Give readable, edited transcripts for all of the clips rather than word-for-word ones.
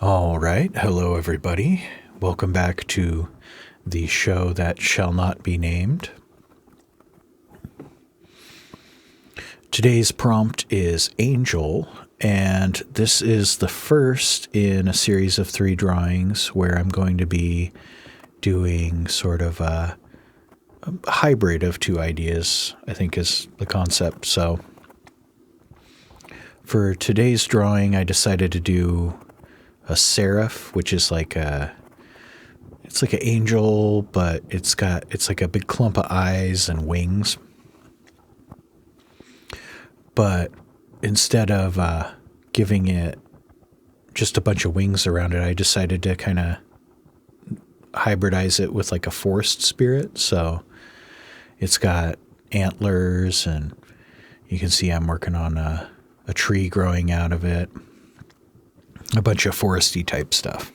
All right. Hello, everybody. Welcome back to the show that shall not be named. Today's prompt is Angel, and this is the first in a series of 3 drawings where I'm going to be doing sort of a hybrid of 2 ideas, I think is the concept. So for today's drawing, I decided to do a Seraph, which is like it's like an angel, but it's like a big clump of eyes and wings. But instead of giving it just a bunch of wings around it, I decided to kind of hybridize it with like a forest spirit. So it's got antlers, and you can see I'm working on a tree growing out of it. A bunch of foresty type stuff.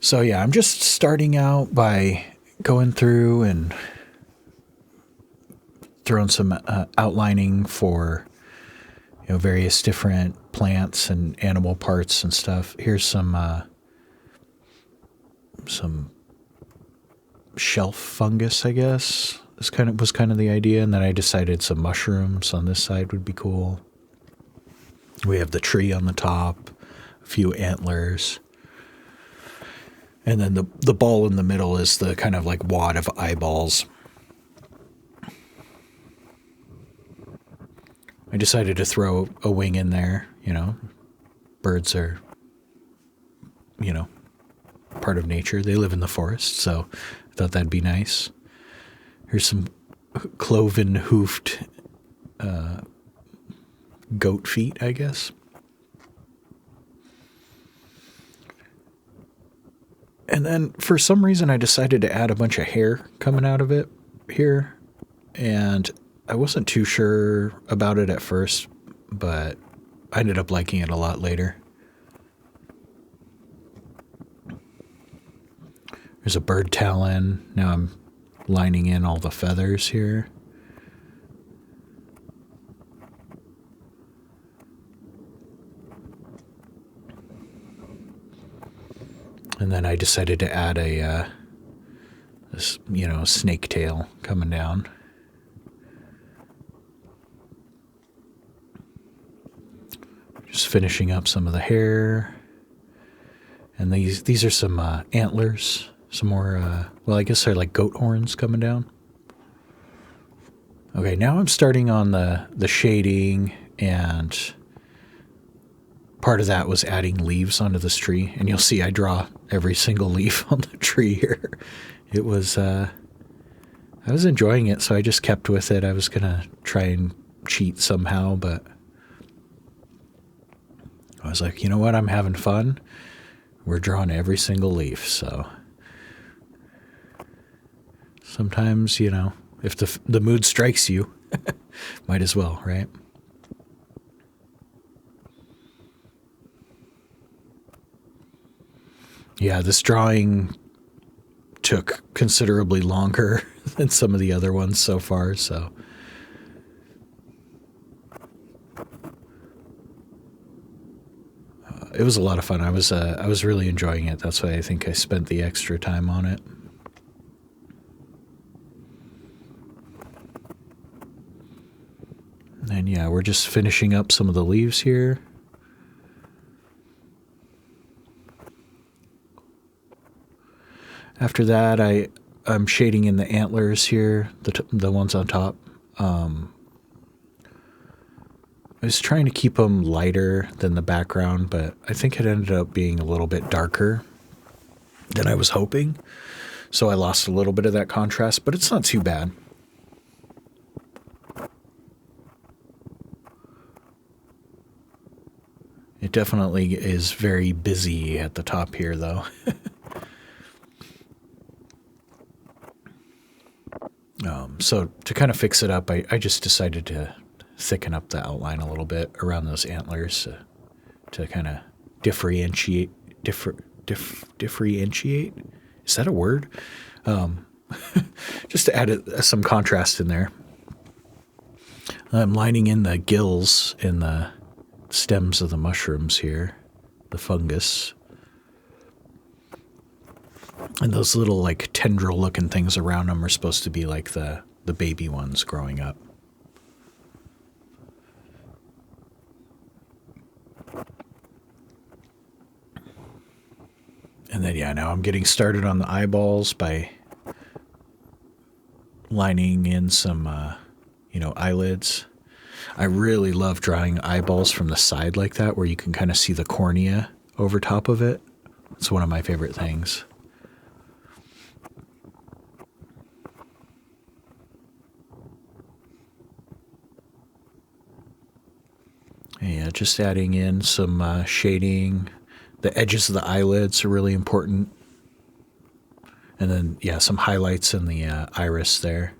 So yeah, I'm just starting out by going through and throwing some outlining for various different plants and animal parts and stuff. Here's some shelf fungus, I guess. This was kind of the idea, and then I decided some mushrooms on this side would be cool. We have the tree on the top, a few antlers, and then the ball in the middle is the kind of like wad of eyeballs. I decided to throw a wing in there. Birds are, part of nature. They live in the forest, so I thought that'd be nice. Here's some cloven hoofed goat feet, I guess. And then for some reason I decided to add a bunch of hair coming out of it here. And I wasn't too sure about it at first, but I ended up liking it a lot later. There's a bird talon. Now I'm lining in all the feathers here. And then I decided to add this snake tail coming down. Just finishing up some of the hair. And these are some antlers. Some more, I guess they're like goat horns coming down. Okay, now I'm starting on the shading, and part of that was adding leaves onto this tree. And you'll see I draw every single leaf on the tree here. It was, I was enjoying it, so I just kept with it. I was going to try and cheat somehow, but I was like, you know what? I'm having fun. We're drawing every single leaf, so sometimes, if the mood strikes you, might as well, right? Yeah, this drawing took considerably longer than some of the other ones so far, so it was a lot of fun. I was really enjoying it. That's why I think I spent the extra time on it. And yeah, we're just finishing up some of the leaves here. After that, I'm shading in the antlers here, the ones on top. I was trying to keep them lighter than the background, but I think it ended up being a little bit darker than I was hoping. So I lost a little bit of that contrast, but it's not too bad. It definitely is very busy at the top here, though. So to kind of fix it up, I just decided to thicken up the outline a little bit around those antlers to kind of differentiate. Differentiate? Is that a word? Just to add some contrast in there. I'm lining in the gills in the stems of the mushrooms here, the fungus. And those little like tendril looking things around them are supposed to be like the baby ones growing up. And then, yeah, now I'm getting started on the eyeballs by lining in some, eyelids. I really love drawing eyeballs from the side like that, where you can kind of see the cornea over top of it. It's one of my favorite things. Yeah, just adding in some shading. The edges of the eyelids are really important. And then, yeah, some highlights in the iris there.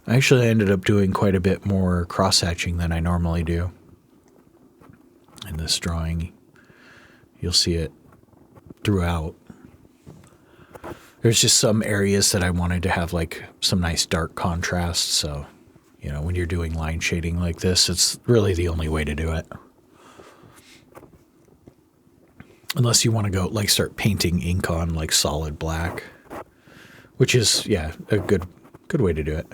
I ended up doing quite a bit more cross-hatching than I normally do in this drawing. You'll see it throughout. There's just some areas that I wanted to have like some nice dark contrast. So, when you're doing line shading like this, it's really the only way to do it. Unless you want to go like start painting ink on like solid black, which is, yeah, a good way to do it.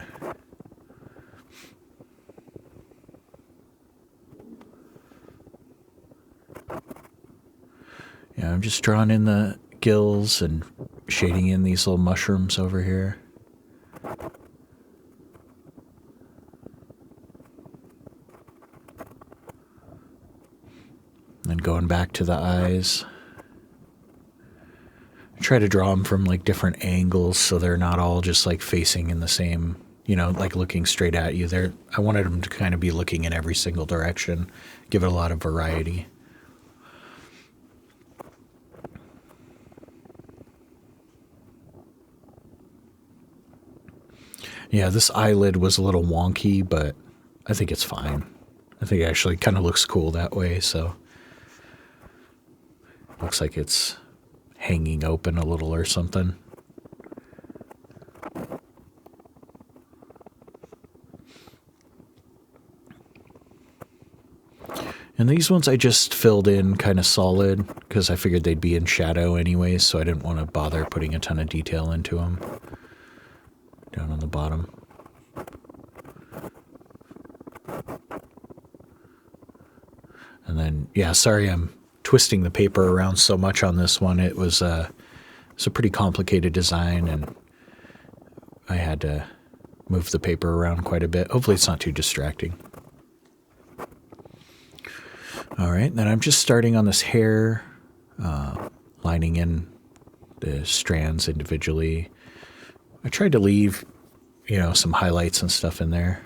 Yeah, I'm just drawing in the gills and shading in these little mushrooms over here. And going back to the eyes. I try to draw them from like different angles so they're not all just like facing in the same, like looking straight at you. I wanted them to kind of be looking in every single direction, give it a lot of variety. Yeah, this eyelid was a little wonky, but I think it's fine. I think it actually kind of looks cool that way, so looks like it's hanging open a little or something. And these ones I just filled in kind of solid because I figured they'd be in shadow anyways, so I didn't want to bother putting a ton of detail into them. Down on the bottom. And then, yeah, sorry I'm twisting the paper around so much on this one. It was a pretty complicated design, and I had to move the paper around quite a bit. Hopefully it's not too distracting. All right, then I'm just starting on this hair, lining in the strands individually. I tried to leave, some highlights and stuff in there.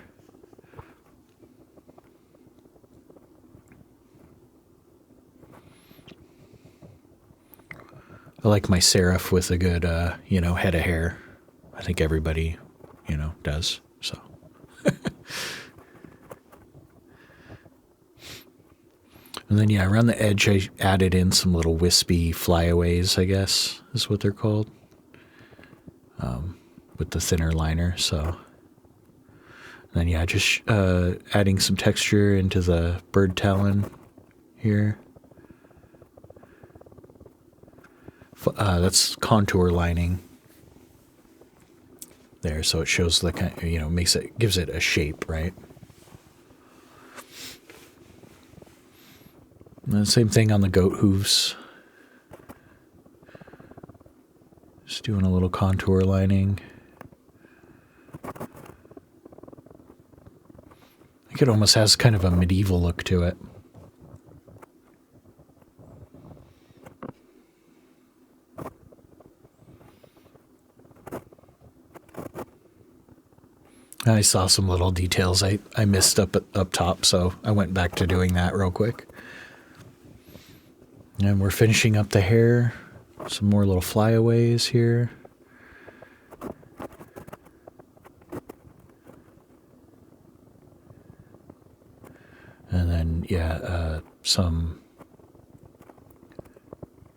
I like my Seraph with a good, head of hair. I think everybody, does, so. And then, yeah, around the edge, I added in some little wispy flyaways, I guess, is what they're called. With the thinner liner, so. And then, yeah, just adding some texture into the bird talon here. That's contour lining there, so it shows the kind, gives it a shape, right? And the same thing on the goat hooves. Just doing a little contour lining. I think it almost has kind of a medieval look to it. I saw some little details I missed up top, so I went back to doing that real quick. And we're finishing up the hair. Some more little flyaways here. And then, yeah, some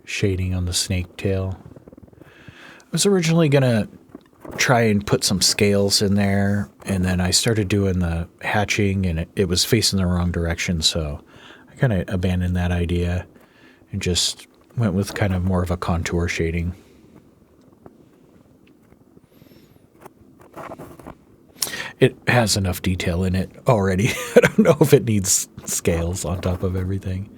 shading on the snake tail. I was originally going to try and put some scales in there, and then I started doing the hatching, and it was facing the wrong direction, so I kind of abandoned that idea and just went with kind of more of a contour shading. It has enough detail in it already. I don't know if it needs scales on top of everything.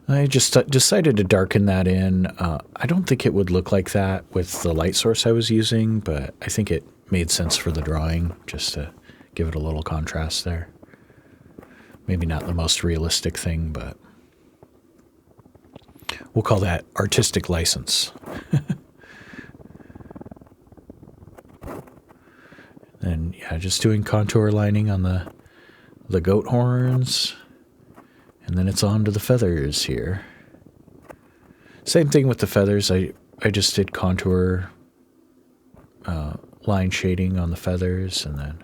I just decided to darken that in. I don't think it would look like that with the light source I was using, but I think it made sense for the drawing just to give it a little contrast there. Maybe not the most realistic thing, but we'll call that artistic license. And yeah, just doing contour lining on the goat horns. And then it's on to the feathers here. Same thing with the feathers. I just did contour line shading on the feathers, and then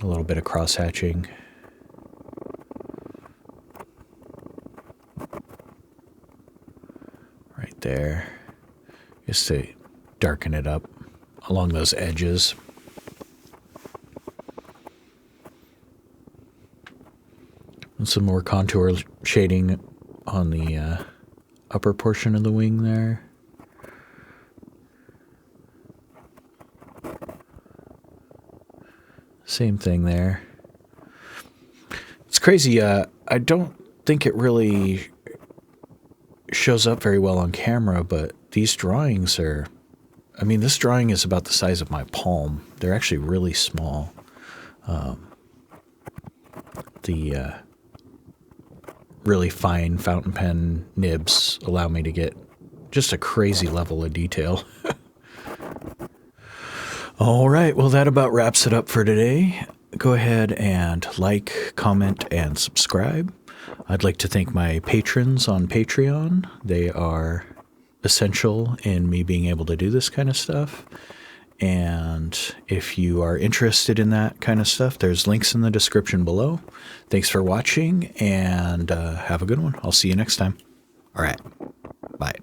a little bit of cross hatching. Right there. Just to darken it up along those edges. And some more contour shading on the upper portion of the wing there. Same thing there. It's crazy. I don't think it really shows up very well on camera, but these drawings are... I mean, this drawing is about the size of my palm. They're actually really small. The really fine fountain pen nibs allow me to get just a crazy level of detail. All right, well, that about wraps it up for today. Go ahead and like, comment, and subscribe. I'd like to thank my patrons on Patreon. They are essential in me being able to do this kind of stuff. And if you are interested in that kind of stuff, there's links in the description below. Thanks for watching, and have a good one. I'll see you next time. All right. Bye.